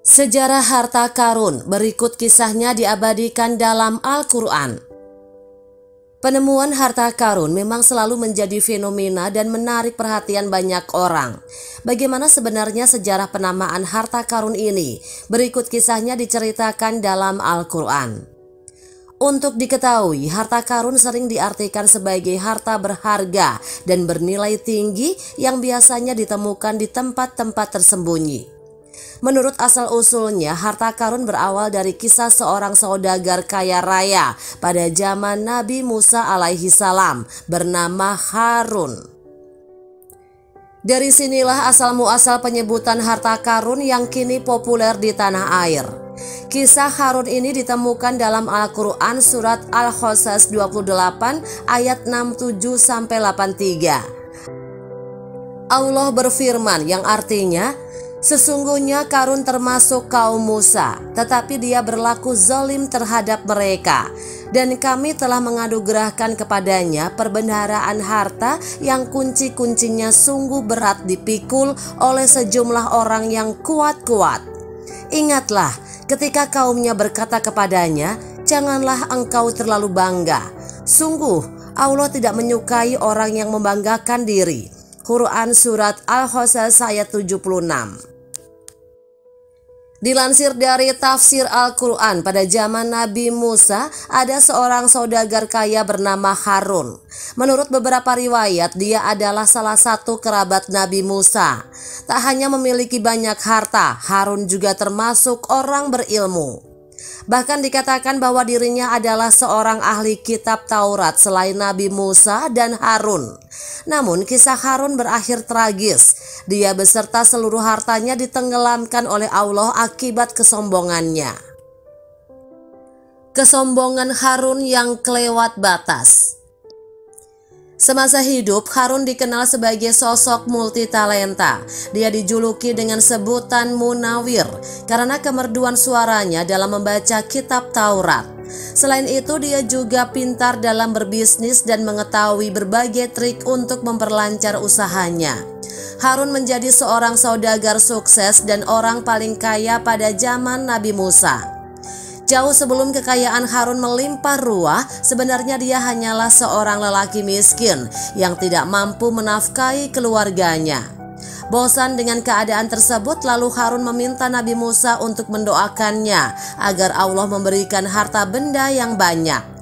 Sejarah harta karun berikut kisahnya diabadikan dalam Al-Quran. Penemuan harta karun memang selalu menjadi fenomena dan menarik perhatian banyak orang. Bagaimana sebenarnya sejarah penamaan harta karun ini? Berikut kisahnya diceritakan dalam Al-Quran. Untuk diketahui, harta karun sering diartikan sebagai harta berharga dan bernilai tinggi yang biasanya ditemukan di tempat-tempat tersembunyi. Menurut asal-usulnya, harta karun berawal dari kisah seorang saudagar kaya raya pada zaman Nabi Musa alaihi salam bernama Harun. Dari sinilah asal-muasal penyebutan harta karun yang kini populer di tanah air. Kisah Harun ini ditemukan dalam Al-Quran surat Al-Qasas 28 ayat 67-83. Allah berfirman yang artinya, sesungguhnya Karun termasuk kaum Musa, tetapi dia berlaku zalim terhadap mereka. Dan kami telah menganugerahkan kepadanya perbendaharaan harta yang kunci-kuncinya sungguh berat dipikul oleh sejumlah orang yang kuat-kuat. Ingatlah ketika kaumnya berkata kepadanya, janganlah engkau terlalu bangga. Sungguh Allah tidak menyukai orang yang membanggakan diri. Quran surat Al-Qasas ayat 76. Dilansir dari tafsir Al-Quran, pada zaman Nabi Musa ada seorang saudagar kaya bernama Harun. Menurut beberapa riwayat, dia adalah salah satu kerabat Nabi Musa. Tak hanya memiliki banyak harta, Harun juga termasuk orang berilmu. Bahkan dikatakan bahwa dirinya adalah seorang ahli kitab Taurat selain Nabi Musa dan Harun. Namun kisah Harun berakhir tragis. Dia beserta seluruh hartanya ditenggelamkan oleh Allah akibat kesombongannya. Kesombongan Harun yang kelewat batas. Semasa hidup, Harun dikenal sebagai sosok multitalenta. Dia dijuluki dengan sebutan Munawir karena kemerduan suaranya dalam membaca kitab Taurat. Selain itu, dia juga pintar dalam berbisnis dan mengetahui berbagai trik untuk memperlancar usahanya. Harun menjadi seorang saudagar sukses dan orang paling kaya pada zaman Nabi Musa. Jauh sebelum kekayaan Harun melimpah ruah, sebenarnya dia hanyalah seorang lelaki miskin yang tidak mampu menafkahi keluarganya. Bosan dengan keadaan tersebut, lalu Harun meminta Nabi Musa untuk mendoakannya agar Allah memberikan harta benda yang banyak.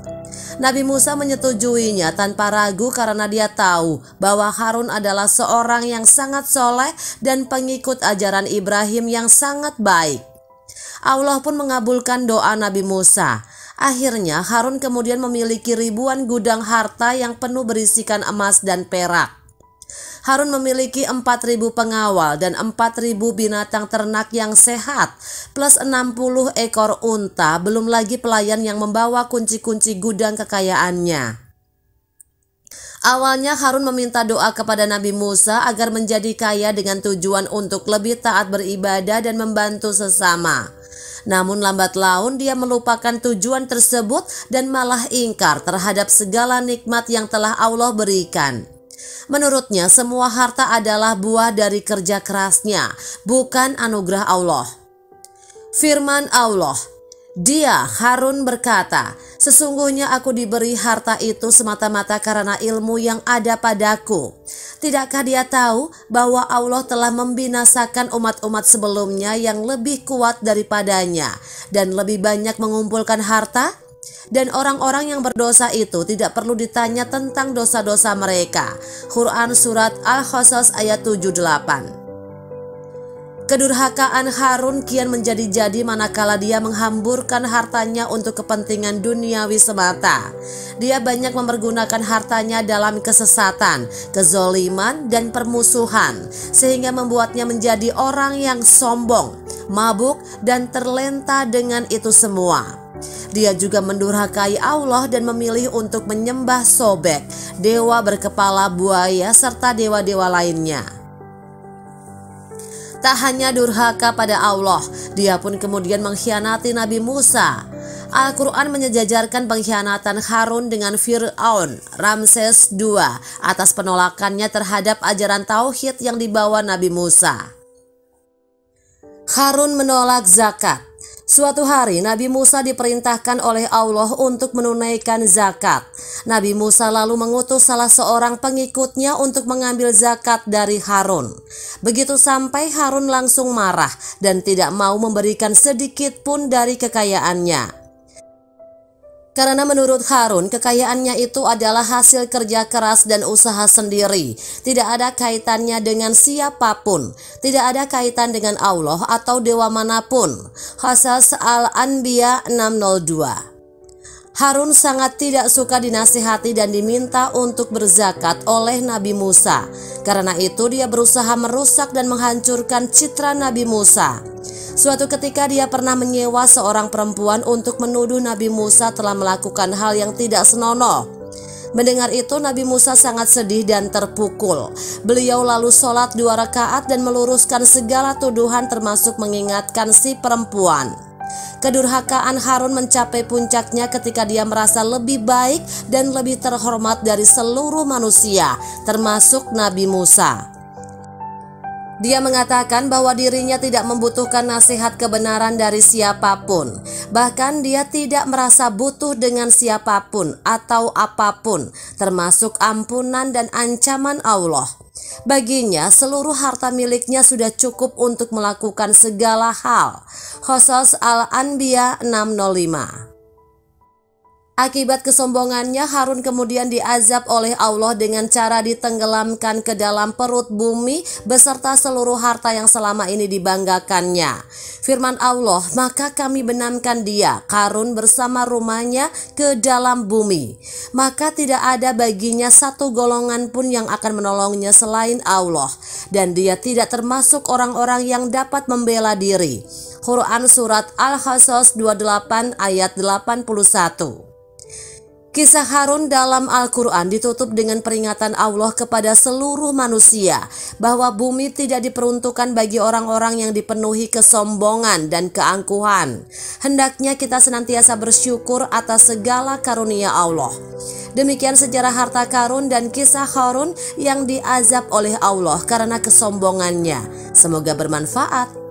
Nabi Musa menyetujuinya tanpa ragu karena dia tahu bahwa Harun adalah seorang yang sangat soleh dan pengikut ajaran Ibrahim yang sangat baik. Allah pun mengabulkan doa Nabi Musa. Akhirnya Harun kemudian memiliki ribuan gudang harta yang penuh berisikan emas dan perak. Harun memiliki 4.000 pengawal dan 4.000 binatang ternak yang sehat, plus 60 ekor unta, belum lagi pelayan yang membawa kunci-kunci gudang kekayaannya. Awalnya Harun meminta doa kepada Nabi Musa agar menjadi kaya dengan tujuan untuk lebih taat beribadah dan membantu sesama. Namun lambat laun dia melupakan tujuan tersebut dan malah ingkar terhadap segala nikmat yang telah Allah berikan. Menurutnya semua harta adalah buah dari kerja kerasnya, bukan anugerah Allah. Firman Allah, dia Harun berkata, sesungguhnya aku diberi harta itu semata-mata karena ilmu yang ada padaku. Tidakkah dia tahu bahwa Allah telah membinasakan umat-umat sebelumnya yang lebih kuat daripadanya dan lebih banyak mengumpulkan harta? Dan orang-orang yang berdosa itu tidak perlu ditanya tentang dosa-dosa mereka. Quran surat Al-Qasas ayat 78. Kedurhakaan Harun kian menjadi-jadi manakala dia menghamburkan hartanya untuk kepentingan duniawi semata. Dia banyak mempergunakan hartanya dalam kesesatan, kezoliman, dan permusuhan, sehingga membuatnya menjadi orang yang sombong, mabuk, dan terlenta dengan itu semua. Dia juga mendurhakai Allah dan memilih untuk menyembah Sobek, dewa berkepala buaya, serta dewa-dewa lainnya. Tak hanya durhaka pada Allah, dia pun kemudian mengkhianati Nabi Musa. Al-Quran menyejajarkan pengkhianatan Harun dengan Fir'aun, Ramses II, atas penolakannya terhadap ajaran tauhid yang dibawa Nabi Musa. Harun menolak zakat. Suatu hari Nabi Musa diperintahkan oleh Allah untuk menunaikan zakat. Nabi Musa lalu mengutus salah seorang pengikutnya untuk mengambil zakat dari Harun. Begitu sampai, Harun langsung marah dan tidak mau memberikan sedikit pun dari kekayaannya. Karena menurut Harun, kekayaannya itu adalah hasil kerja keras dan usaha sendiri. Tidak ada kaitannya dengan siapapun. Tidak ada kaitan dengan Allah atau dewa manapun. Qasas Al-Anbiya 602. Harun sangat tidak suka dinasihati dan diminta untuk berzakat oleh Nabi Musa. Karena itu dia berusaha merusak dan menghancurkan citra Nabi Musa. Suatu ketika dia pernah menyewa seorang perempuan untuk menuduh Nabi Musa telah melakukan hal yang tidak senonoh. Mendengar itu Nabi Musa sangat sedih dan terpukul. Beliau lalu sholat 2 rakaat dan meluruskan segala tuduhan termasuk mengingatkan si perempuan. Kedurhakaan Harun mencapai puncaknya ketika dia merasa lebih baik dan lebih terhormat dari seluruh manusia, termasuk Nabi Musa. Dia mengatakan bahwa dirinya tidak membutuhkan nasihat kebenaran dari siapapun. Bahkan dia tidak merasa butuh dengan siapapun atau apapun, termasuk ampunan dan ancaman Allah. Baginya seluruh harta miliknya sudah cukup untuk melakukan segala hal. Qasas Al-Anbiya 605. Akibat kesombongannya, Harun kemudian diazab oleh Allah dengan cara ditenggelamkan ke dalam perut bumi beserta seluruh harta yang selama ini dibanggakannya. Firman Allah, maka kami benamkan dia, Harun bersama rumahnya ke dalam bumi. Maka tidak ada baginya satu golongan pun yang akan menolongnya selain Allah. Dan dia tidak termasuk orang-orang yang dapat membela diri. Quran Surat Al-Qasas 28 ayat 81. Kisah Harun dalam Al-Quran ditutup dengan peringatan Allah kepada seluruh manusia bahwa bumi tidak diperuntukkan bagi orang-orang yang dipenuhi kesombongan dan keangkuhan. Hendaknya kita senantiasa bersyukur atas segala karunia Allah. Demikian sejarah harta karun dan kisah Harun yang diazab oleh Allah karena kesombongannya. Semoga bermanfaat.